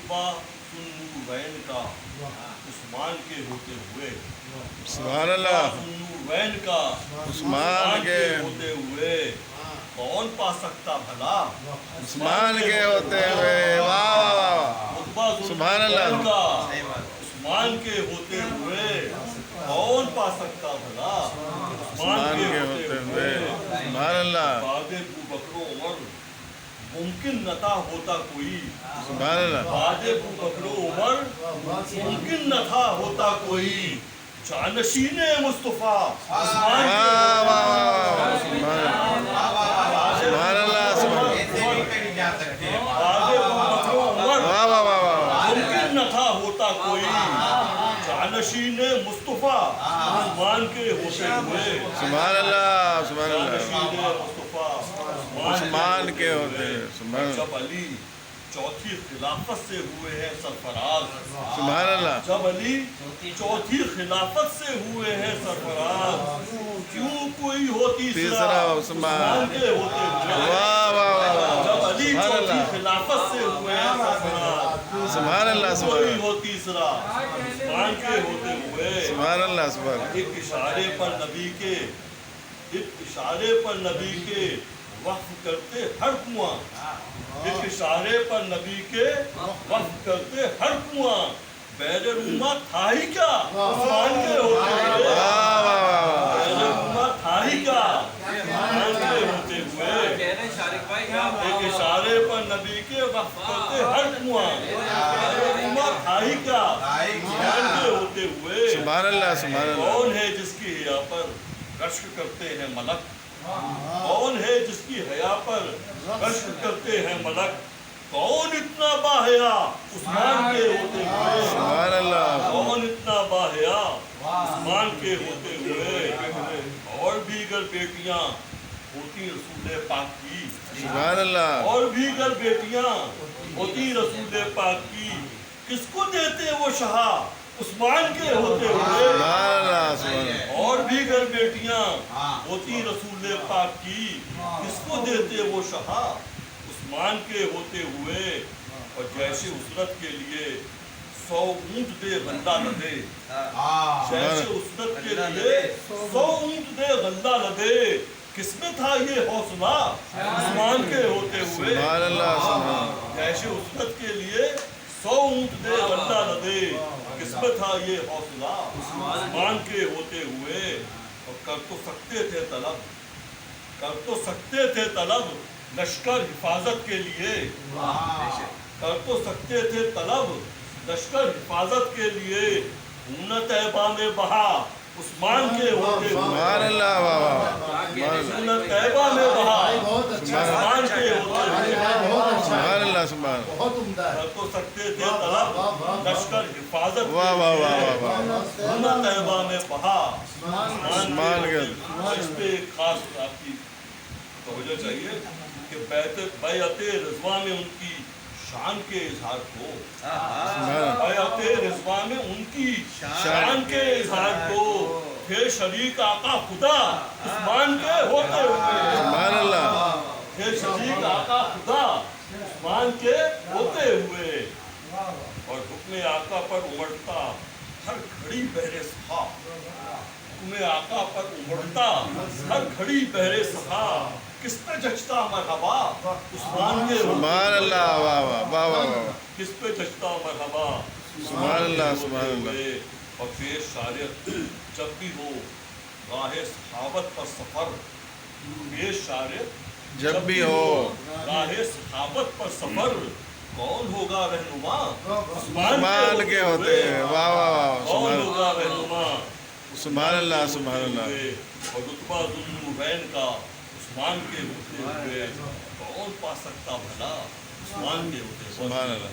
रुतबा सुन्नूरैन का उस्मान के होते हुए, सुभान अल्लाह। सुन्नूरैन का उस्मान के होते हुए कौन पा सकता भला, उस्मान के होते हुए। वाह वाह वाह, रुतबा सुभान अल्लाह। सुन्नूरैन का उस्मान के होते हुए कौन पा सकता भला, उस्मान के होते हुए। सुभान अल्लाह, बाद अबू बकर उमर मुमकिन न था होता कोई, सुभान अल्लाह। बाद अबू बकर उमर मुमकिन न था होता कोई, जानशीने मुस्तफा उस्मान के वाह वाह वाह, सुभान अल्लाह, सुभान अल्लाह। बाद अबू बकर उमर वाह वाह वाह वाह, मुमकिन न था होता कोई, जानशीने मुस्तफा उस्मान के होते हुए, सुभान अल्लाह, सुभान अल्लाह। जानशीने मुस्तफा उस्मान के होते हुए। सुभान अल्लाह, जब अली चौथी खिलाफत से हुए हैं सरफराज, सुभान अल्लाह। जब अली चौथी खिलाफत से हुए हैं सरफराज, क्यों कोई हो तीसरा उस्मान के होते हुए। वाह वाह वाह वाह, जब अली सुभान चौथी अल्लाह, खिलाफत से हुए हैं सरफराज, सुभान अल्लाह, सुभान कोई अल्लाह, हो तीसरा उस्मान के होते हुए। सुभान अल्लाह, सुभान अल्लाह। एक इशारे पर नबी के, एक इशारे पर नबी के वक्फ करते हर कुआं, एक इशारे पर नबी के वक्फ करते हर कुआं, बैरुमा था ही क्या उस्मान के होते हुए, वाह वाह वाह, बैरुमा था ही क्या उस्मान के होते हुए। एक इशारे पर नबी के वक्फ करते हर कुआं, बैरुमा था ही क्या उस्मान के होते हुए। सुभान अल्लाह, सुभान अल्लाह। कौन है जिसकी हया पर रश्क करते हैं मलक, कौन है जिसकी हया पर रश्क करते हैं मलक, कौन इतना बाहया उस्मान के होते हुए, सुभान अल्लाह, कौन इतना बाहया उस्मान के होते हुए। और भी अगर बेटियां होती रसूल पाक की, सुभान अल्लाह। और भी अगर बेटियां होती रसूल पाक की, किसको देते वो शहा उस्मान के होते हुए। सुभान अल्लाह, सुभान अल्लाह। और भी अगर बेटियां होती रसूल पाक की, किसको देते वो शहा उस्मान के होते हुए। और जैसे उसरत के लिए 100 ऊंट दे गल्ला न दे, जैसे उसरत के लिए 100 ऊंट दे गल्ला न दे, किसमें था ये हौसला उस्मान के होते हुए। सुभान अल्लाह, सुभान अल्लाह। जैसे उसरत के लिए 100 ऊंट दे गल्ला न दे, किस्मत था ये हौसला उस्मान के होते हुए। और कर तो सकते थे तलब, कर तो सकते थे तलब लश्कर हिफाजत के लिए, कर तो सकते थे तलब लश्कर हिफाजत के लिए, ऊना तैबा में बहा उस्मान के होते हुए। सुभान अल्लाह, वाह वाह वाह, ऊना तैबा में बहा उस्मान के होते हुए। सुभान अल्लाह, सुभान अल्लाह। कर तो सकते थे तलब लश्कर हिफाजत के वाह वाह वाह लिए, वाह वाह, ऊना तैबा में बहा उस्मान के। इस पे खास आपकी तवज्जो चाहिए कि बैअत रिज़वा में उनकी शान के इजहार को, बैअत रिज़वा में उनकी शान के इजहार को थे शरीक आका खुदा उस्मान के होते हुए। सुभान अल्लाह, थे शरीक आका खुदा उस्मान के होते हुए। और हुक्म आका पर उमड़ता हर घड़ी बहरे सखा, हुक्म आका पर उमड़ता हर घड़ी बहरे सखा, किस पे जचता मरहबा उस्मान के होते सुभान अल्लाह, वाह वाह वाह वाह वाह, किस पे जचता मरहबा सुभान अल्लाह, सुभान अल्लाह। और पेश शारियत जब भी हो राहे सहाबत पर सफर, पेश शारियत जब भी हो राहे सहाबत पर सफर, कौन होगा रहनुमा उस्मान के होते हैं। वाह वाह वाह, कौन सुभान होगा रहनुमा सुभान अल्लाह, सुभान अल्लाह। और रुतबा जुल्नुरैन का उस्मान के होते हुए कौन पा सकता भला उस्मान के होते हुए। सुभान अल्लाह।